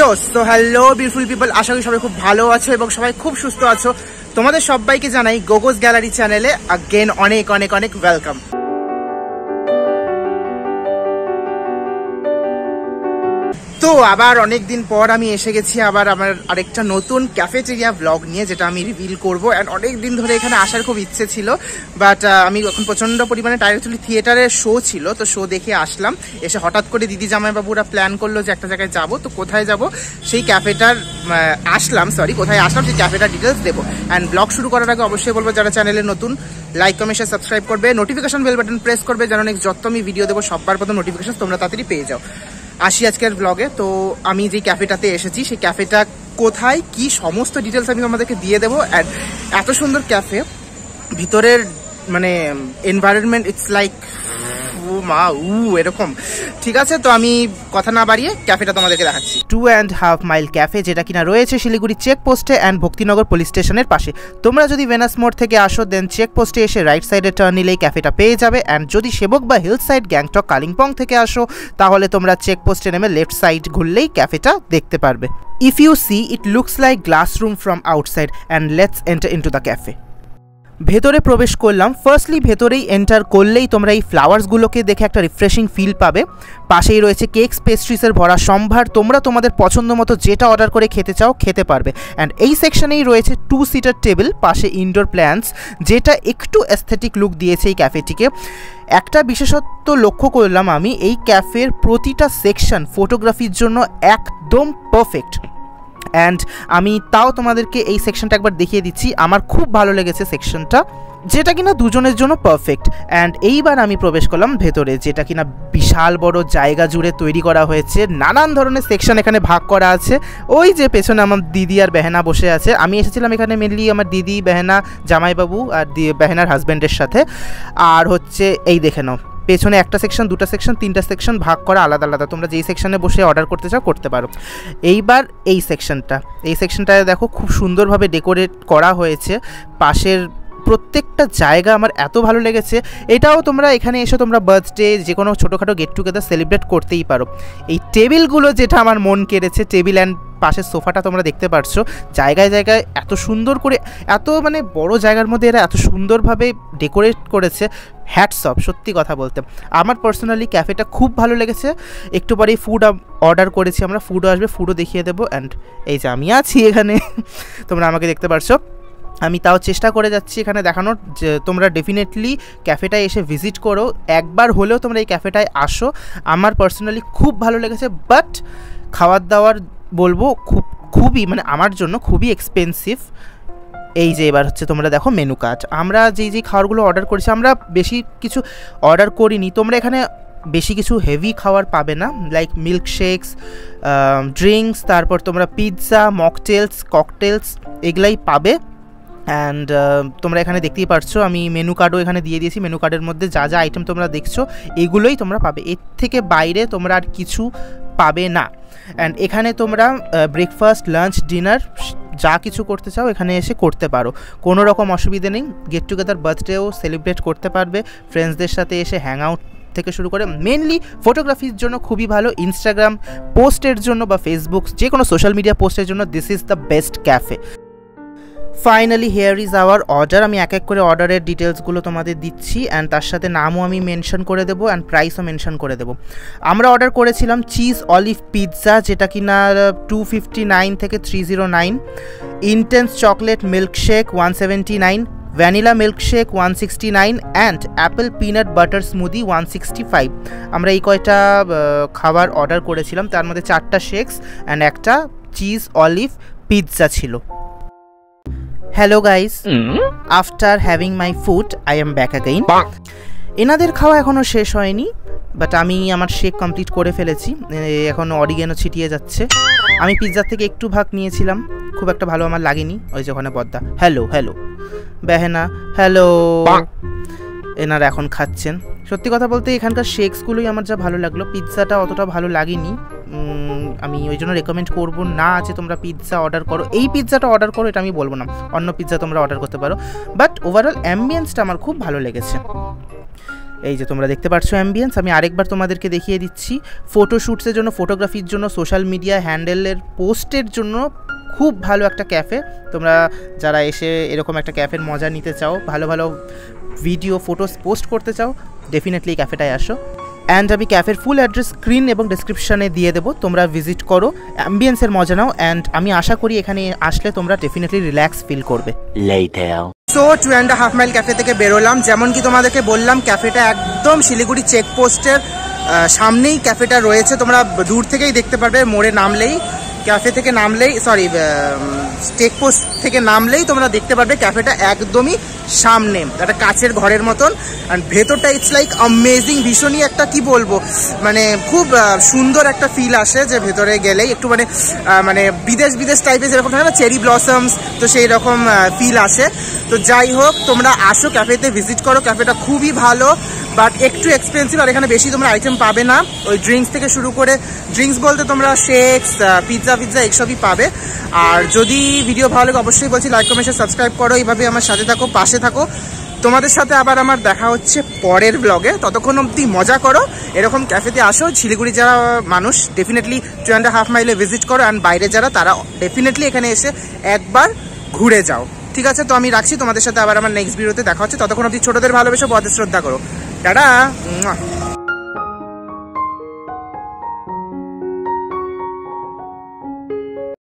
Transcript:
So hello beautiful people, আশা করি সবাই খুব ভালো আছো এবং সবাই খুব সুস্থ আছো। তোমাদের সবাইকে জানাই গোগোস গ্যালারি চ্যানেলে अगेन অনেক অনেক অনেক ওয়েলকাম। তো আবার অনেক দিন পর আমি এসে গেছি আবার আমার আরেকটা নতুন ক্যাফেটেরিয়া ব্লগ নিয়ে, যেটা আমি রিভিল করব। অ্যান্ড অনেক দিন ধরে এখানে আসার খুব ইচ্ছে ছিল, বাট আমি এখন প্রচণ্ড পরিমাণে অ্যাকচুয়ালি থিয়েটারের শো ছিল, তো শো দেখে আসলাম। এসে হঠাৎ করে দিদি জামাইবাবুরা প্ল্যান করলো যে একটা জায়গায় যাব, তো কোথায় যাব সেই ক্যাফেটার কোথায় আসলাম সেই ক্যাফেটার ডিটেলস দেবো। অ্যান্ড ব্লগ শুরু করার আগে অবশ্যই বলবো যারা চ্যানেলে নতুন, লাইক কমেন্ট শেয়ার সাবস্ক্রাইব করবে, নোটিফিকেশন বেল বাটন প্রেস করবে যেন নেক্সট যত আমি ভিডিও দেবো সবার প্রথম নোটিফিকেশন তোমরা তাড়াতাড়ি পেয়ে যাও। আসি আজকের ব্লগে। তো আমি যে ক্যাফেটাতে এসেছি সেই ক্যাফেটা কোথায় কি সমস্ত ডিটেলস আমি তোমাদেরকে দিয়ে দেবো। অ্যান্ড এত সুন্দর ক্যাফে, ভিতরের মানে এনভায়রনমেন্ট ইটস লাইক এরকম। ঠিক আছে, তো আমি কথা না বাড়িয়ে ক্যাফেটা তোমাদেরকে দেখাচ্ছি। 2.5 মাইল ক্যাফে, যেটা কিনা রয়েছে শিলিগুড়ি চেকপোস্টে অ্যান্ড ভক্তিনগর পুলিশ স্টেশনের পাশে। তোমরা যদি ভেনাস মোড় থেকে আসো দেন চেকপোস্টে এসে রাইট সাইডে টার্ন নিলেই ক্যাফেটা পেয়ে যাবে। অ্যান্ড যদি সেবক বা হিল সাইড গ্যাংটক কালিম্পং থেকে আসো তাহলে তোমরা চেকপোস্টে নেমে লেফট সাইড ঘুরলেই ক্যাফেটা দেখতে পারবে। If you see it looks like glass room from outside and let's enter into the cafe. ভেতরে প্রবেশ করলাম। ফার্স্টলি ভেতরেই এন্টার করলেই তোমরা এই ফ্লাওয়ার্সগুলোকে দেখে একটা রিফ্রেশিং ফিল পাবে। পাশেই রয়েছে কেকস পেস্ট্রিসের ভরা সম্ভার, তোমরা তোমাদের পছন্দ মতো যেটা অর্ডার করে খেতে চাও খেতে পারবে। অ্যান্ড এই সেকশনেই রয়েছে 2 সিটার টেবিল, পাশে ইনডোর প্ল্যান্টস, যেটা একটু অ্যাস্থেটিক লুক দিয়েছে এই ক্যাফেটিকে। একটা বিশেষত্ব লক্ষ্য করলাম আমি, এই ক্যাফের প্রতিটা সেকশন ফটোগ্রাফির জন্য একদম পারফেক্ট। অ্যান্ড আমি তাও তোমাদেরকে এই সেকশনটা একবার দেখিয়ে দিচ্ছি। আমার খুব ভালো লেগেছে সেকশনটা, যেটা কিনা দুজনের জন্য পারফেক্ট। অ্যান্ড এইবার আমি প্রবেশ করলাম ভেতরে, যেটা কিনা বিশাল বড় জায়গা জুড়ে তৈরি করা হয়েছে। নানান ধরনের সেকশন এখানে ভাগ করা আছে। ওই যে পেছনে আমার দিদি আর বেহেনা বসে আছে। আমি এসেছিলাম এখানে মেনলি আমার দিদি, বেহেনা, জামাইবাবু আর বেহেনার হাজব্যান্ডের সাথে। আর হচ্ছে এই দেখে নাও, পেছনে একটা সেকশন, দুটা সেকশন, তিনটা সেকশন ভাগ করা আলাদা আলাদা। তোমরা যেই সেকশনে বসে অর্ডার করতে চাও করতে পারো। এইবার এই সেকশনটায় দেখো খুব সুন্দরভাবে ডেকোরেট করা হয়েছে। পাশের প্রত্যেকটা জায়গা আমার এত ভালো লেগেছে। এটাও তোমরা এখানে এসে তোমরা বার্থডে যে কোনো ছোটোখাটো গেট টুগেদার সেলিব্রেট করতেই পারো। এই টেবিলগুলো যেটা আমার মন কেড়েছে, টেবিল অ্যান্ড পাশের সোফাটা তোমরা দেখতে পারছো, জায়গায় জায়গায় এত সুন্দর করে, এত মানে বড় জায়গার মধ্যে এরা এত সুন্দরভাবে ডেকোরেট করেছে। হ্যাটস অফ, সত্যি কথা বলতে আমার পার্সোনালি ক্যাফেটা খুব ভালো লেগেছে। একটু পরেই ফুড অর্ডার করেছি আমরা, ফুডও আসবে, ফুডও দেখিয়ে দেবো। অ্যান্ড এই যে আমি আছি এখানে, তোমরা আমাকে দেখতে পারছো। আমি তাও চেষ্টা করে যাচ্ছি এখানে দেখানোর যে তোমরা ডেফিনেটলি ক্যাফেটায় এসে ভিজিট করো, একবার হলেও তোমরা এই ক্যাফেটায় আসো। আমার পার্সোনালি খুব ভালো লেগেছে, বাট খাবার দাবার বলবো খুবই মানে আমার জন্য খুবই এক্সপেন্সিভ। এই যে এবার হচ্ছে তোমরা দেখো মেনু কার্ড, আমরা যেই খাবারগুলো অর্ডার করেছি, আমরা বেশি কিছু অর্ডার করিনি। তোমরা এখানে বেশি কিছু হেভি খাবার পাবে না, লাইক মিল্কশেকস, ড্রিঙ্কস, তারপর তোমরা পিৎজা, মকটেলস, ককটেলস এগুলাই পাবে। অ্যান্ড তোমরা এখানে দেখতেই পারছো, আমি মেনু কার্ডও এখানে দিয়ে দিয়েছি। মেনু কার্ডের মধ্যে যা যা আইটেম তোমরা দেখছো এগুলোই তোমরা পাবে, এর থেকে বাইরে তোমরা আর কিছু পাবে না। অ্যান্ড এখানে তোমরা ব্রেকফাস্ট, লাঞ্চ, ডিনার যা কিছু করতে চাও এখানে এসে করতে পারো, কোনো রকম অসুবিধে নেই। গেট টুগেদার বার্থডেও সেলিব্রেট করতে পারবে, ফ্রেন্ডসদের সাথে এসে হ্যাং আউট থেকে শুরু করে মেনলি ফটোগ্রাফির জন্য খুবই ভালো। ইনস্টাগ্রাম পোস্টের জন্য বা ফেসবুক যে কোনো সোশ্যাল মিডিয়া পোস্টের জন্য this is the best cafe. Finally hair is our order. আমি এক এক করে অর্ডারের ডিটেলসগুলো তোমাদের দিচ্ছি, অ্যান্ড তার সাথে নামও আমি মেনশন করে দেবো অ্যান্ড প্রাইসও মেনশন করে দেবো। আমরা অর্ডার করেছিলাম চিজ অলিভ পিৎজা, যেটা কিনা 259 থেকে 309, intense chocolate milkshake 179, vanilla milkshake 169 and Apple peanut butter smoothie 165। আমরা এই কয়টা খাবার অর্ডার করেছিলাম, তার মধ্যে 4টা শেকস অ্যান্ড একটা চিজ অলিভ পিৎজা ছিল। Hello guys, after having my food I am back again. এনাদের খাওয়া এখনও শেষ হয়নি, বাট আমি আমার শেক কমপ্লিট করে ফেলেছি। এখন অরিগেনো ছিটিয়ে যাচ্ছে। আমি পিৎজার থেকে একটু ভাগ নিয়েছিলাম, খুব একটা ভালো আমার লাগেনি। ওই যে ওখানে পদ্মা, হ্যালো বেহেনা, হ্যালো। এনারা এখন খাচ্ছেন। সত্যি কথা বলতে এখানকার শেকসগুলোই আমার যা ভালো লাগলো, পিৎজাটা অতটা ভালো লাগেনি। আমি ওই জন্য রেকমেন্ড করবো না যে তোমরা পিৎজা অর্ডার করো, এই পিৎজাটা অর্ডার করো এটা আমি বলবো না, অন্য পিৎজা তোমরা অর্ডার করতে পারো। বাট ওভারঅল অ্যাম্বিয়েন্সটা আমার খুব ভালো লেগেছে। এই যে তোমরা দেখতে পাচ্ছ অ্যাম্বিয়েন্স। আমি আরেকবার তোমাদেরকে দেখিয়ে দিচ্ছি। ফটোশ্যুটসের জন্য, ফটোগ্রাফির জন্য, সোশ্যাল মিডিয়া হ্যান্ডেলের পোস্টের জন্য খুব ভালো একটা ক্যাফে। তোমরা যারা এসে এরকম একটা ক্যাফের মজা নিতে চাও, ভালো ভালো ভিডিও ফটোস পোস্ট করতে চাও, ডেফিনেটলি এই ক্যাফেটায় আসো। অ্যান্ড আমি ক্যাফের ফুল অ্যাড্রেস স্ক্রিন এবং ডিসক্রিপশানে দিয়ে দেবো, তোমরা ভিজিট করো, অ্যাম্বিয়েন্সের মজা নাও। অ্যান্ড আমি আশা করি এখানে আসলে তোমরা ডেফিনেটলি রিল্যাক্স ফিল করবে। সো 2.5 মাইল ক্যাফে থেকে বেরোলাম। যেমন কি তোমাদেরকে বললাম, ক্যাফেটা একদম শিলিগুড়ি চেকপোস্টের সামনেই ক্যাফেটা রয়েছে। তোমরা দূর থেকেই দেখতে পারবে, মোড়ে নামলেই, ক্যাফে থেকে নামলেই, সরি চেকপোস্ট থেকে নামলেই তোমরা দেখতে পারবে ক্যাফেটা একদমই সামনে, একটা কাচের ঘরের মতন। আর ভেতরটা ইটস লাইক অ্যামেজিং, ভীষণই একটা কি বলবো, মানে খুব সুন্দর একটা ফিল আসে যে ভেতরে গেলেই একটু মানে বিদেশ টাইপের যেরকম থাকে না, চেরি ব্লসমস, তো সেই রকম ফিল আসে। তো যাই হোক, তোমরা আসো, ক্যাফেতে ভিজিট করো। ক্যাফেটা খুবই ভালো, বাট একটু এক্সপেন্সিভ, আর এখানে বেশি তোমরা আইটেম পাবে না। ওই ড্রিঙ্কস থেকে শুরু করে, ড্রিঙ্কস বলতে তোমরা শেকস, পিৎজা এইসবই পাবে। আর যদি ভিডিও ভালো লাগে অবশ্যই বলছি লাইক কমেন্ট সাবস্ক্রাইব করো, এইভাবে আমার সাথে থাকো, পাশে থাকো। তোমাদের সাথে আবার আমার দেখা হচ্ছে পরের ব্লগে। ততক্ষণ অবধি মজা করো, এরকম ক্যাফেতে আসো। শিলিগুড়ি যারা মানুষ ডেফিনেটলি 2.5 মাইলে ভিজিট করো, অ্যান্ড বাইরে যারা তারা ডেফিনেটলি এখানে এসে একবার ঘুরে যাও। ঠিক আছে, তো আমি রাখছি। তোমাদের সাথে আবার আমার নেক্সট ভিডিওতে দেখা হচ্ছে। ততক্ষণ অবধি ছোটদের ভালোবেসে বড়দের শ্রদ্ধা করো। টাটা।